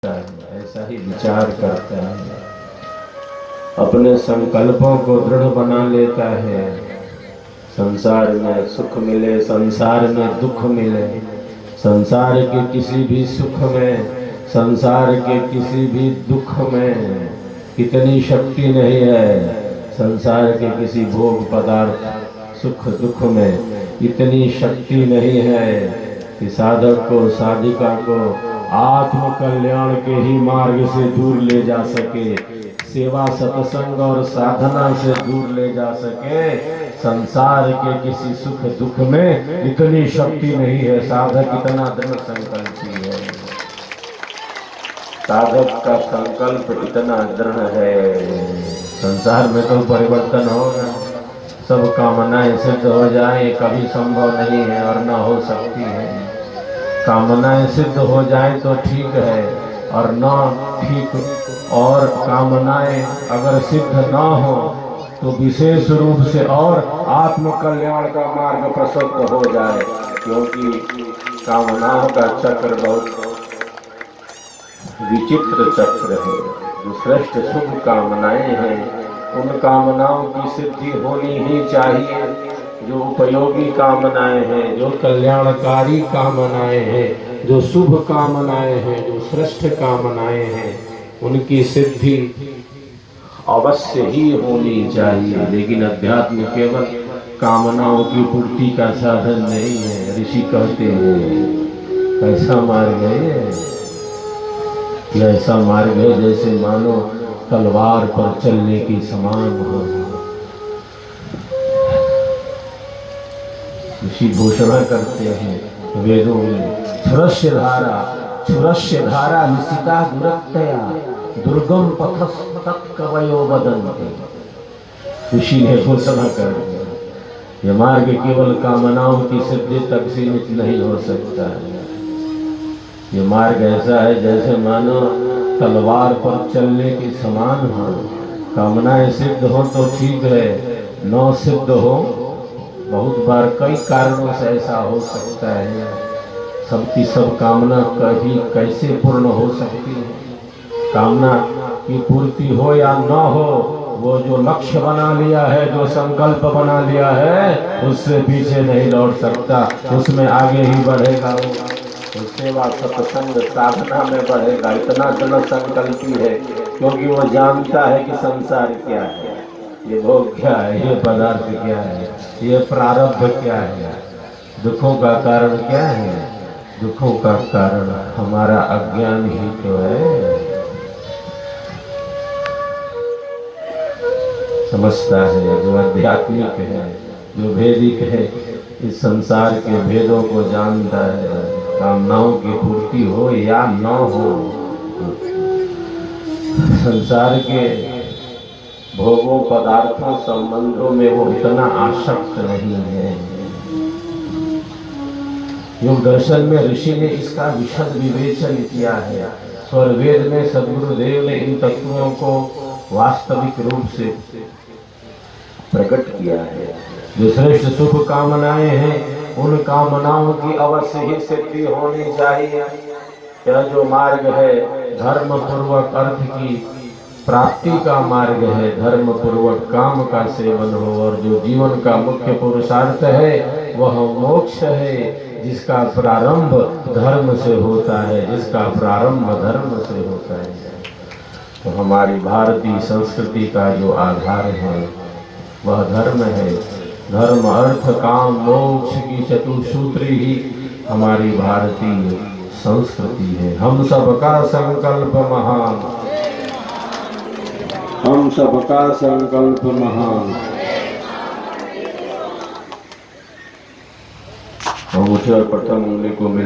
ऐसा ही विचार करता है, अपने संकल्पों को दृढ़ बना लेता है। संसार में सुख मिले, संसार में दुख मिले, संसार के किसी भी सुख में, संसार के किसी भी दुख में इतनी शक्ति नहीं है। संसार के किसी भोग पदार्थ सुख दुख में इतनी शक्ति नहीं है कि साधक को, साधिका को आत्म कल्याण के ही मार्ग से दूर ले जा सके, सेवा सत्संग और साधना से दूर ले जा सके। संसार के किसी सुख दुख में इतनी शक्ति नहीं है। साधक इतना दृढ़ संकल्पी है, साधक का संकल्प इतना दृढ़ है। संसार में तो परिवर्तन होगा, सब कामनाएं सिद्ध हो जाए कभी संभव नहीं है और न हो सकती है। कामनाएं सिद्ध हो जाए तो ठीक है और न ठीक, और कामनाएं अगर सिद्ध ना हो तो विशेष रूप से और आत्म कल्याण का मार्ग प्रशस्त हो जाए, क्योंकि कामनाओं का चक्र बहुत विचित्र चक्र है। जो श्रेष्ठ शुभ कामनाएं हैं उन कामनाओं की सिद्धि होनी ही चाहिए। जो उपयोगी कामनाएं हैं, जो कल्याणकारी कामनाएं हैं, जो शुभ कामनाएं हैं, जो श्रेष्ठ कामनाएं हैं, उनकी सिद्धि अवश्य ही होनी चाहिए। लेकिन अध्यात्म केवल कामनाओं की पूर्ति का साधन नहीं है। ऋषि कहते हैं कैसा मार्ग है, ऐसा मार्ग है जैसे मानो तलवार पर चलने की समान हो। ऋषि घोषणा करते हैं वेदों में, छुरस्य धारा निशिता दुरक्तया दुर्गम पथस्तत्कवयो वदन्ति। ऋषि ने घोषणा कर दिया, यह मार्ग केवल कामनाओं की सिद्धि तक सीमित नहीं हो सकता है। ये मार्ग ऐसा है जैसे मानो तलवार पर चलने की समान हो। कामनाएं सिद्ध हो तो ठीक है, न सिद्ध हो, बहुत बार कई कारणों से ऐसा हो सकता है। सबकी सब कामना कभी कैसे पूर्ण हो सकती है? कामना की पूर्ति हो या न हो, वो जो लक्ष्य बना लिया है, जो संकल्प बना लिया है, उससे पीछे नहीं लौट सकता, उसमें आगे ही बढ़ेगा। वो सेवा सत्संग साधना में बढ़ेगा। इतना दृढ़ संकल्पी है क्योंकि वो जानता है कि संसार क्या है, ये भोग क्या है, ये पदार्थ क्या है, ये प्रारब्ध क्या है, दुखों का कारण क्या है। दुखों का कारण हमारा अज्ञान ही तो है। समझता है, जो आध्यात्मिक है, जो वैदिक है, इस संसार के भेदों को जानता है। कामनाओं की पूर्ति हो या न हो, संसार के भोगों पदार्थों संबंधों में वो इतना आसक्त नहीं है। योग दर्शन में ऋषि ने इसका विशद विवेचन किया है। स्वरवेद में सद्गुरुदेव ने इन तत्वों को वास्तविक रूप से प्रकट किया है। जो श्रेष्ठ शुभ कामनाएं हैं, उन कामनाओं की अवश्य ही सिद्धि होनी चाहिए। यह जो मार्ग है धर्म पूर्वक अर्थ की प्राप्ति का मार्ग है, धर्म पूर्वक काम का सेवन हो, और जो जीवन का मुख्य पुरुषार्थ है वह मोक्ष है, जिसका प्रारंभ धर्म से होता है, जिसका प्रारंभ धर्म से होता है। तो हमारी भारतीय संस्कृति का जो आधार है वह धर्म है। धर्म अर्थ काम मोक्ष की चतुसूत्री ही हमारी भारतीय संस्कृति है। हम सबका संकल्प महान, हम सबका संकल्प महान। अंगूठे और प्रथम उंगली को मिल